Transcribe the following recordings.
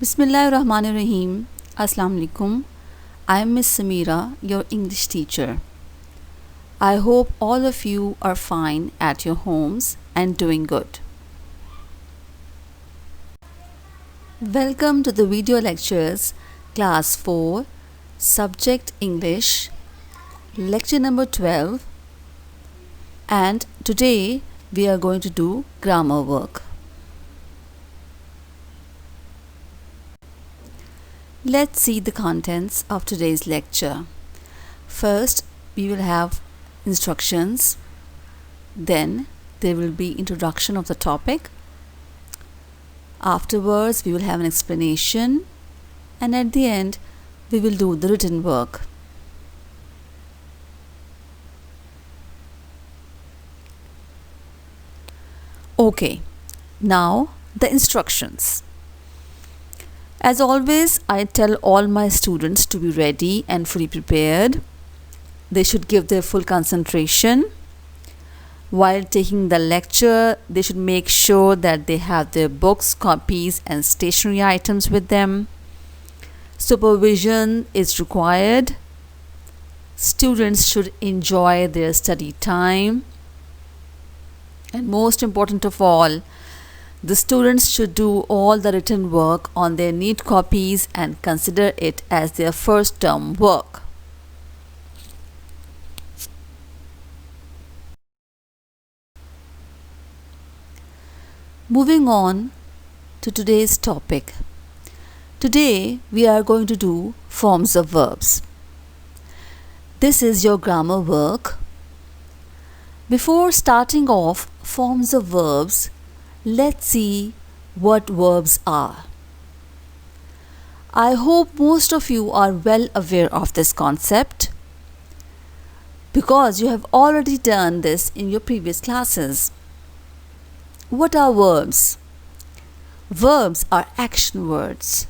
Bismillahirrahmanirrahim. Assalamu alaikum. I am Miss Samira, your English teacher. I hope all of you are fine at your homes and doing good. Welcome to the video lectures, Class 4, Subject English, Lecture number 12. And today we are going to do grammar work. Let's see the contents of today's lecture. First, we will have instructions. Then, there will be introduction of the topic. Afterwards, we will have an explanation. And at the end, we will do the written work. Okay, now the instructions. As always, I tell all my students to be ready and fully prepared. They should give their full concentration. While taking the lecture, they should make sure that they have their books, copies, and stationery items with them. Supervision is required. Students should enjoy their study time. And most important of all, the students should do all the written work on their neat copies and consider it as their first term work. Moving on to today's topic. Today we are going to do forms of verbs. This is your grammar work. Before starting off forms of verbs, let's see what verbs are. I hope most of you are well aware of this concept because you have already done this in your previous classes. What are verbs? Verbs are action words.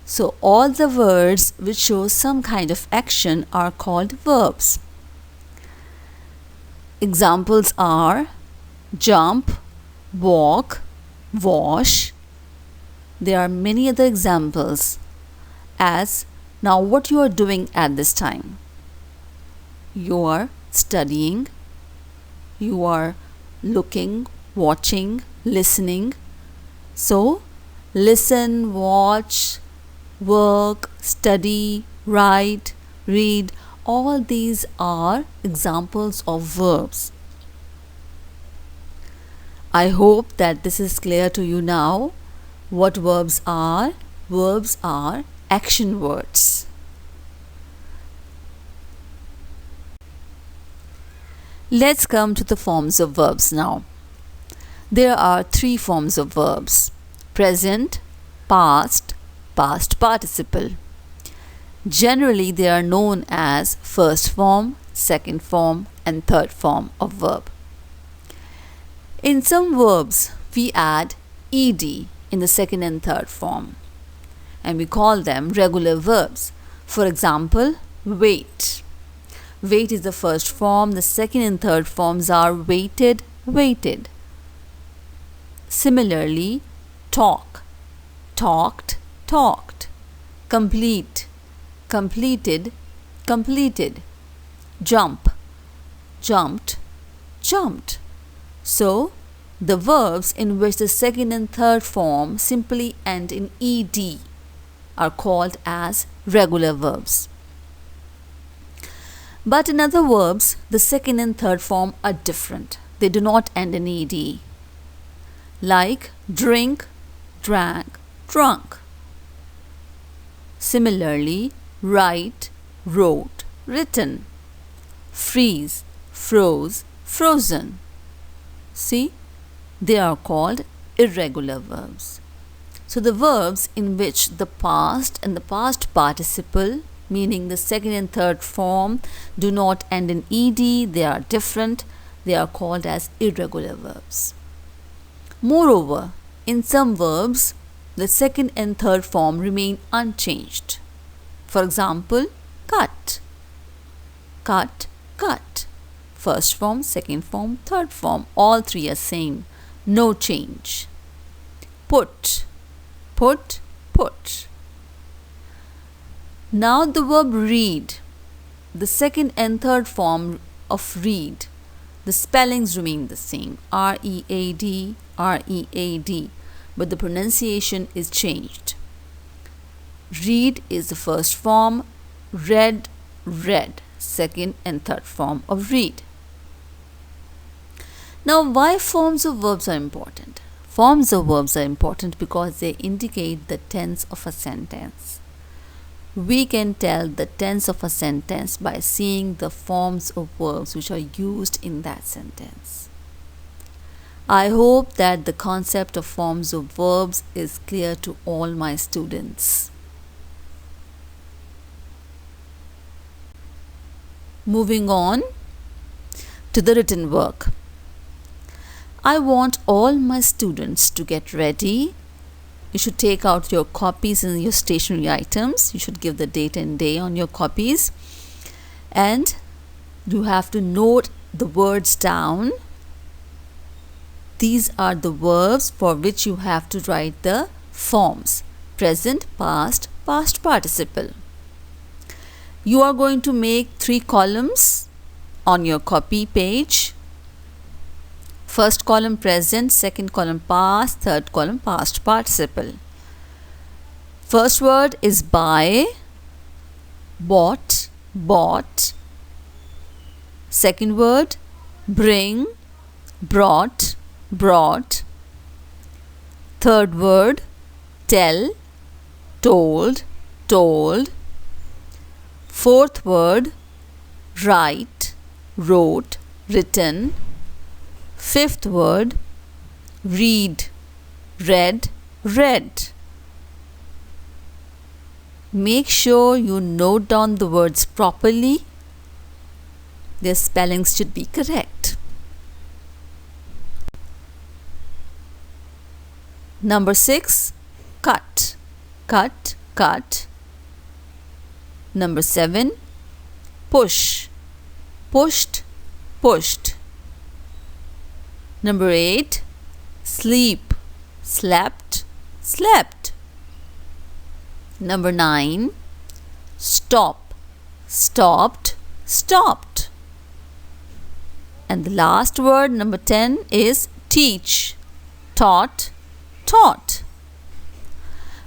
So all the words which show some kind of action are called verbs. Examples are jump, walk, wash. There are many other examples. As now what you are doing at this time? You are studying, you are looking, watching, listening. So listen, watch, work, study, write, read. All these are examples of verbs. I hope that this is clear to you now. What verbs are? Verbs are action words. Let's come to the forms of verbs now. There are three forms of verbs: present, past, past participle. Generally, they are known as first form, second form, and third form of verb. In some verbs, we add ed in the second and third form, and we call them regular verbs. For example, wait. Wait is the first form. The second and third forms are waited, waited. Similarly, talk, talked, talked. Complete, completed, completed. Jump, jumped, jumped. So, the verbs in which the second and third form simply end in ed are called as regular verbs. But in other verbs, the second and third form are different. They do not end in ed. Like drink, drank, drunk. Similarly, write, wrote, written. Freeze, froze, frozen. See, they are called irregular verbs. So the verbs in which the past and the past participle, meaning the second and third form, do not end in ed, they are different, they are called as irregular verbs. Moreover, in some verbs, the second and third form remain unchanged. For example, cut, cut, cut. First form, second form, third form, all three are same. No change. Put, put, put. Now the verb read, the second and third form of read, the spellings remain the same, R-E-A-D, R-E-A-D, but the pronunciation is changed. Read is the first form, read, read, second and third form of read. Now, why forms of verbs are important? Forms of verbs are important because they indicate the tense of a sentence. We can tell the tense of a sentence by seeing the forms of verbs which are used in that sentence. I hope that the concept of forms of verbs is clear to all my students. Moving on to the written work. I want all my students to get ready. You should take out your copies and your stationery items. You should give the date and day on your copies. And you have to note the words down. These are the verbs for which you have to write the forms: present, past, past participle. You are going to make 3 columns on your copy page. First column present, second column past, third column past participle. First word is buy, bought, bought. Second word bring, brought, brought. Third word tell, told, told. Fourth word write, wrote, written. Fifth word read, read, read. Make sure you note down the words properly. Their spellings should be correct. Number 6, cut, cut, cut. Number 7, push, pushed, pushed. Number 8, sleep, slept, slept. Number 9, stop, stopped, stopped. And the last word, number 10, is teach, taught, taught.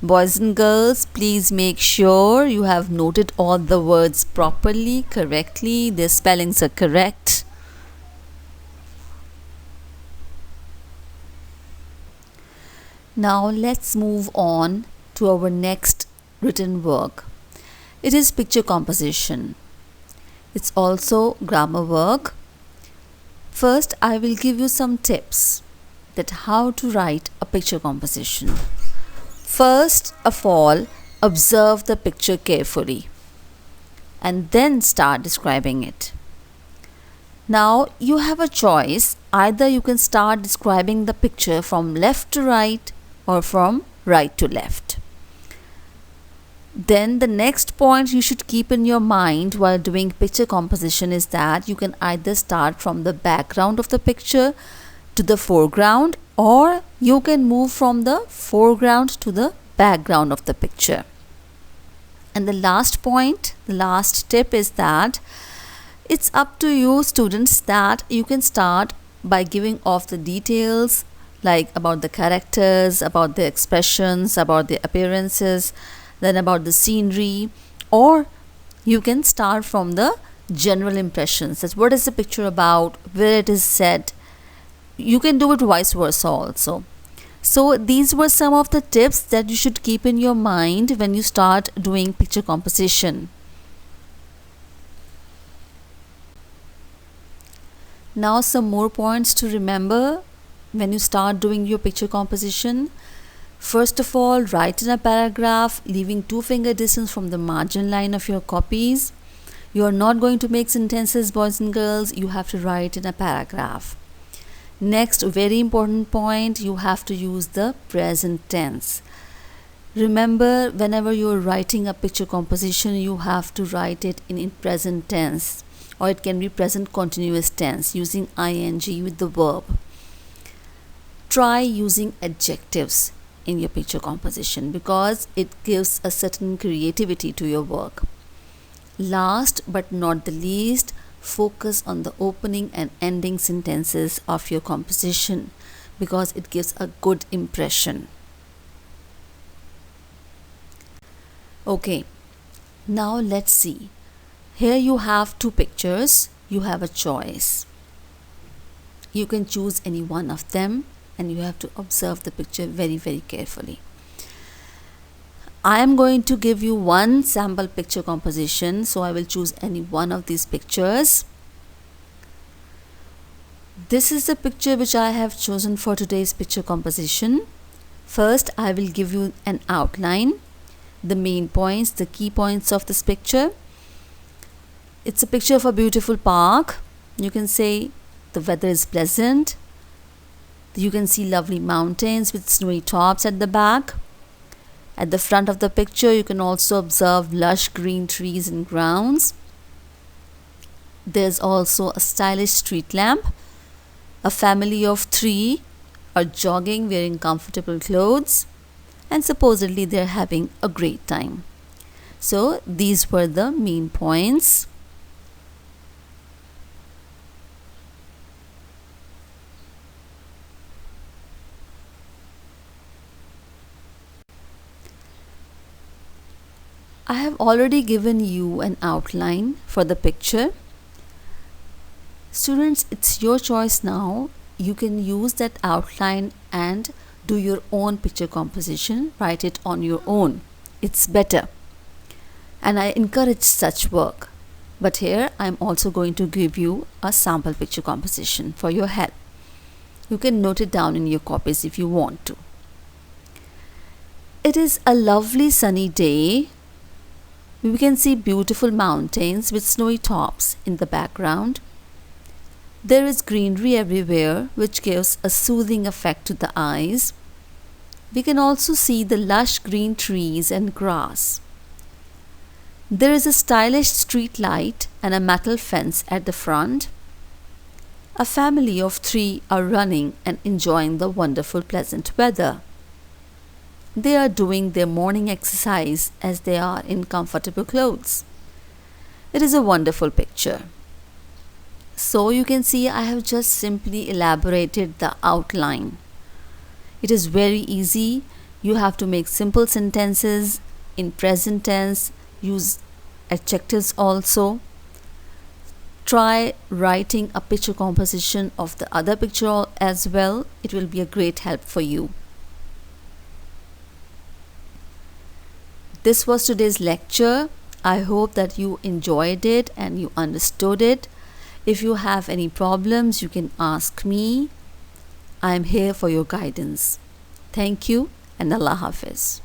Boys and girls, please make sure you have noted all the words properly, correctly. Their spellings are correct. Now let's move on to our next written work. It is picture composition. It's also grammar work. First, I will give you some tips that how to write a picture composition. First of all, observe the picture carefully and then start describing it. Now you have a choice. Either you can start describing the picture from left to right or from right to left. Then the next point you should keep in your mind while doing picture composition is that you can either start from the background of the picture to the foreground, or you can move from the foreground to the background of the picture. And the last point, the last tip is that it's up to you students that you can start by giving off the details like about the characters, about the expressions, about the appearances, then about the scenery, or you can start from the general impressions. That's what is the picture about, where it is set. You can do it vice versa also. So these were some of the tips that you should keep in your mind when you start doing picture composition. Now some more points to remember when you start doing your picture composition. First of all, write in a paragraph, leaving 2 finger distance from the margin line of your copies. You are not going to make sentences, boys and girls. You have to write in a paragraph. Next, very important point, you have to use the present tense. Remember, whenever you are writing a picture composition, you have to write it in present tense, or it can be present continuous tense using ing with the verb. Try using adjectives. in your picture composition because it gives a certain creativity to your work. Last but not the least, focus on the opening and ending sentences of your composition because it gives a good impression. Okay, now let's see. Here you have two pictures. You have a choice. You can choose any one of them and you have to observe the picture very, very carefully. I am going to give you one sample picture composition, so I will choose any one of these pictures. This is the picture which I have chosen for today's picture composition. First, I will give you an outline, the main points, the key points of this picture. It's a picture of a beautiful park. You can say the weather is pleasant. You can see lovely mountains with snowy tops at the back. At the front of the picture, you can also observe lush green trees and grounds. There's also a stylish street lamp. A family of 3 are jogging wearing comfortable clothes, and supposedly they're having a great time. So these were the main points. I have already given you an outline for the picture. Students, it's your choice now. You can use that outline and do your own picture composition. Write it on your own. It's better. And I encourage such work. But here I'm also going to give you a sample picture composition for your help. You can note it down in your copies if you want to. It is a lovely sunny day. We can see beautiful mountains with snowy tops in the background. There is greenery everywhere, which gives a soothing effect to the eyes. We can also see the lush green trees and grass. There is a stylish street light and a metal fence at the front. A family of 3 are running and enjoying the wonderful pleasant weather. They are doing their morning exercise as they are in comfortable clothes. It is a wonderful picture. So you can see I have just simply elaborated the outline. It is very easy. You have to make simple sentences in present tense, use adjectives also. Try writing a picture composition of the other picture as well. It will be a great help for you. This was today's lecture. I hope that you enjoyed it and you understood it. If you have any problems, you can ask me. I am here for your guidance. Thank you and Allah Hafiz.